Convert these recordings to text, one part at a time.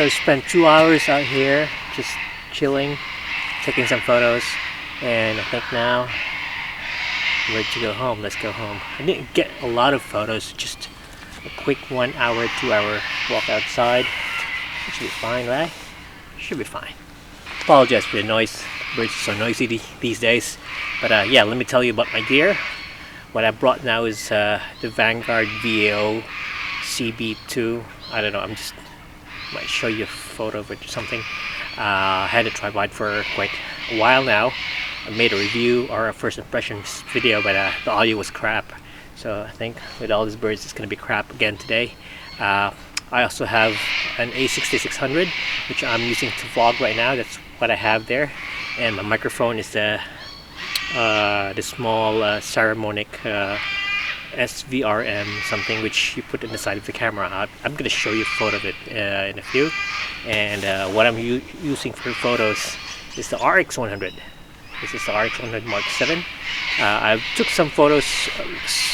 So I spent 2 hours out here just chilling, taking some photos, and I think now I'm ready to go home. Let's go home. I didn't get a lot of photos, just a quick 1 hour, 2 hour walk outside. It should be fine, right? Should be fine. Apologize for the noise. Birds are so noisy these days. But yeah, let me tell you about my gear. What I brought now is the Vanguard VAO CB2. I don't know, might show you a photo of it or something. I had a tripod for quite a while now. I made a review or a first impressions video, but the audio was crap. So I think with all these birds, it's going to be crap again today. I also have an A6600, which I'm using to vlog right now. That's what I have there. And my microphone is the small Saramonic SVRM something, which you put in the side of the camera. I'm going to show you a photo of it in a few. And what I'm using for photos is the RX100. This is the RX100 Mark 7. I took some photos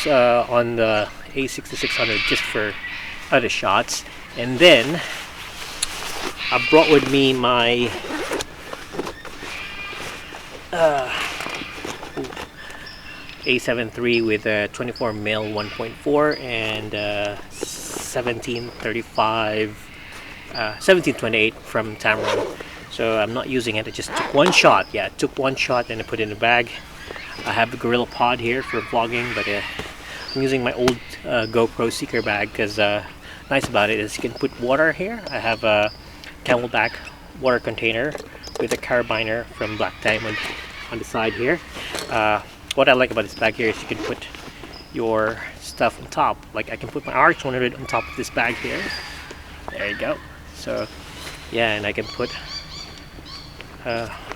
on the A6600 just for other shots, and then I brought with me my A7 III with a 24mm 1.4 and 1728 from Tamron. So I'm not using it. I just took one shot. Yeah, I took one shot and I put it in a bag. I have the Gorilla Pod here for vlogging, but I'm using my old GoPro Seeker bag because nice about it is you can put water here. I have a Camelback water container with a carabiner from Black Diamond on the side here. What I like about this bag here is you can put your stuff on top. Like I can put my RX100 on top of this bag here. There you go. So yeah, and I can put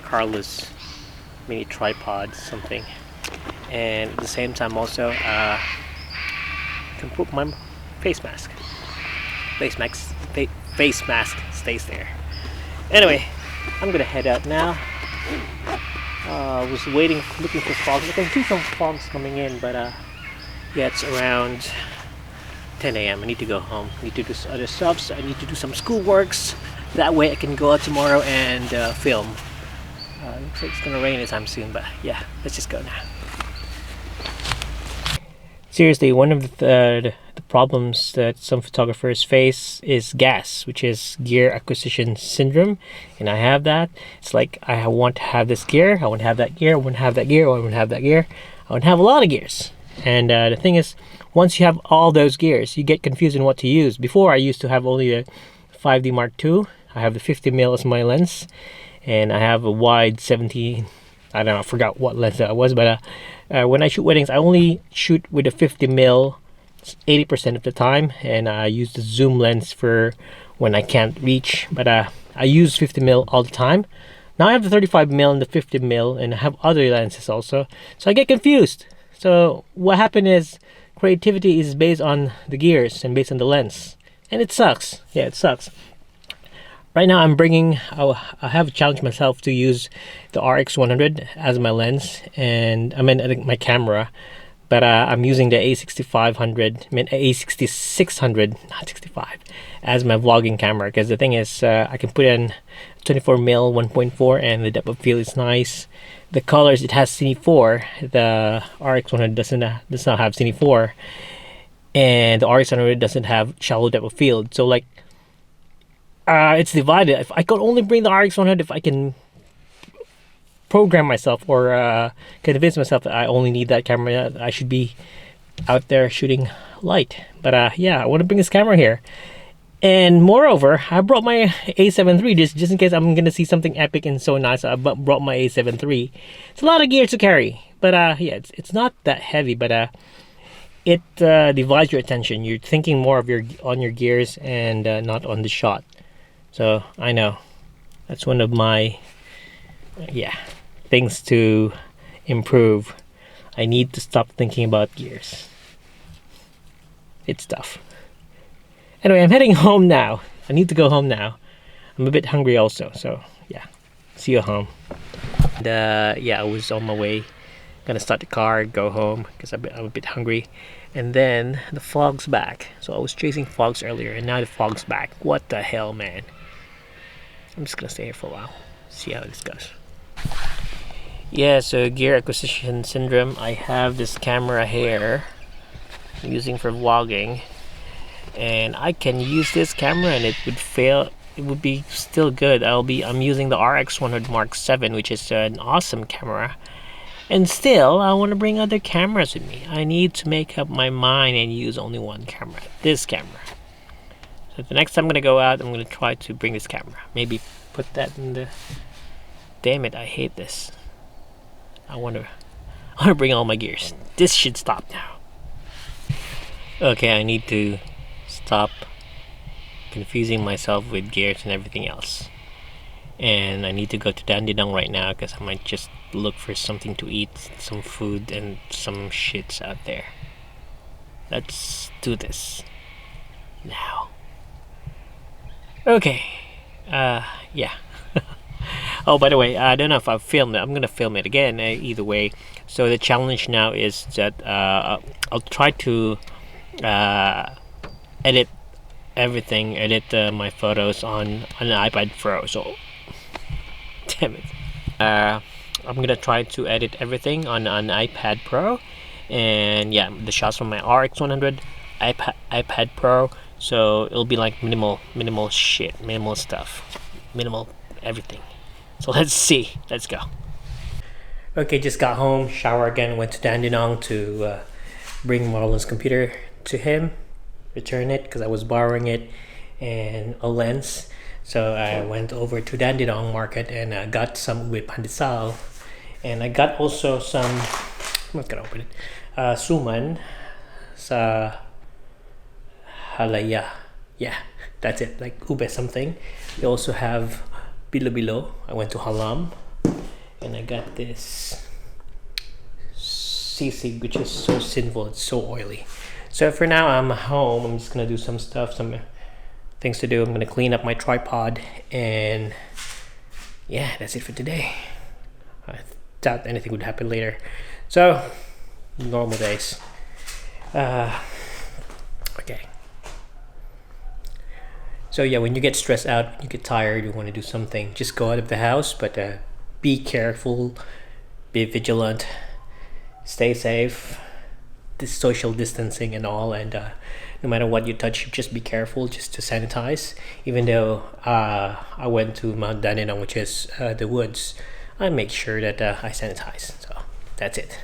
Carlos mini tripod something, and at the same time also can put my face mask. Face mask stays there. Anyway, I'm gonna head out now. I was waiting, looking for fogs. I can see some fogs coming in, but yeah, it's around 10 a.m. I need to go home. I need to do some other stuff. I need to do some school works. That way I can go out tomorrow and film. Looks like it's gonna rain anytime soon, but yeah, let's just go now. Seriously, one of the problems that some photographers face is G.A.S, which is gear acquisition syndrome, and I have that. It's like I want to have this gear, I want to have that gear, I want to have that gear, I want to have that gear, I want to have a lot of gears. And the thing is, once you have all those gears, you get confused in what to use. Before, I used to have only a 5D Mark II. I have the 50mm as my lens, and I have a wide 17. I don't know, I forgot what lens that was, but when I shoot weddings, I only shoot with a 50mm 80% of the time, and I use the zoom lens for when I can't reach, but I use 50mm all the time. Now I have the 35mm and the 50mm, and I have other lenses also, so I get confused. So what happened is creativity is based on the gears and based on the lens, and it sucks. Yeah, it sucks. Right now I have challenged myself to use the RX100 as my lens, and I mean my camera, but I'm using the A6600, not 65, as my vlogging camera, because the thing is I can put in 24mm 1.4 and the depth of field is nice. The colors, it has Cine 4. The RX100 does not have Cine 4, and the RX100 doesn't have shallow depth of field. So like it's divided. If I could only bring the RX100 if I can program myself or convince myself that I only need that camera, I should be out there shooting light. But yeah, I want to bring this camera here. And moreover, I brought my A7 III just in case I'm going to see something epic and so nice. I brought my A7 III. It's a lot of gear to carry. But yeah, it's not that heavy, but it divides your attention. You're thinking more of on your gears and not on the shot. So I know that's one of my things to improve. I need to stop thinking about gears. It's tough. Anyway, I'm heading home now. I need to go home now. I'm a bit hungry also, so yeah. See you home. And yeah, I was on my way. Gonna start the car, go home because I'm a bit hungry. And then the fog's back. So I was chasing fogs earlier, and now the fog's back. What the hell, man? I'm just gonna stay here for a while, see how this goes. Yeah, so gear acquisition syndrome. I have this camera here I'm using for vlogging, and I can use this camera and it would fail. It would be still good. I'm using the RX100 Mark 7, which is an awesome camera. And still, I want to bring other cameras with me. I need to make up my mind and use only one camera. This camera. So the next time I'm gonna go out, I'm gonna try to bring this camera. Maybe put that in the. Damn it! I hate this. I wanna bring all my gears. This should stop now. Okay, I need to stop confusing myself with gears and everything else. And I need to go to dandenong right now because I might just look for something to eat, some food and some shits out there. Let's do this now. Okay. Yeah. Oh, by the way, I don't know if I've filmed it. I'm gonna film it again either way. So the challenge now is that I'll try to edit everything, my photos on an iPad Pro. So damn it. I'm gonna try to edit everything on an iPad Pro, and yeah, the shots from my RX100 iPad Pro. So it'll be like minimal shit, minimal stuff, minimal everything. So let's see. Let's go. Okay, just got home, shower again, went to dandenong to bring Marlon's computer to him, return it because I was borrowing it, and a lens. So I went over to dandenong market and got some ube pandesal, and I got also some. I'm not gonna open it. Suman sa halaya. Yeah, that's it. Like ube something. They also have bilo. I went to Halam, and I got this sisig, which is so sinful. It's so oily. So for now, I'm home. I'm just gonna do some stuff, some things to do. I'm gonna clean up my tripod, and yeah, that's it for today. I doubt anything would happen later. So normal days. Okay. So yeah, when you get stressed out, you get tired, you want to do something, just go out of the house, but be careful, be vigilant, stay safe, this social distancing and all, and no matter what you touch, just be careful, just to sanitize. Even though I went to Mount Dandenong, which is the woods, I make sure that I sanitize. So that's it.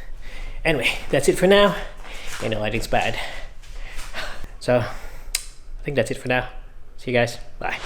Anyway, that's it for now. And the lighting's bad. So I think that's it for now. See you guys. Bye.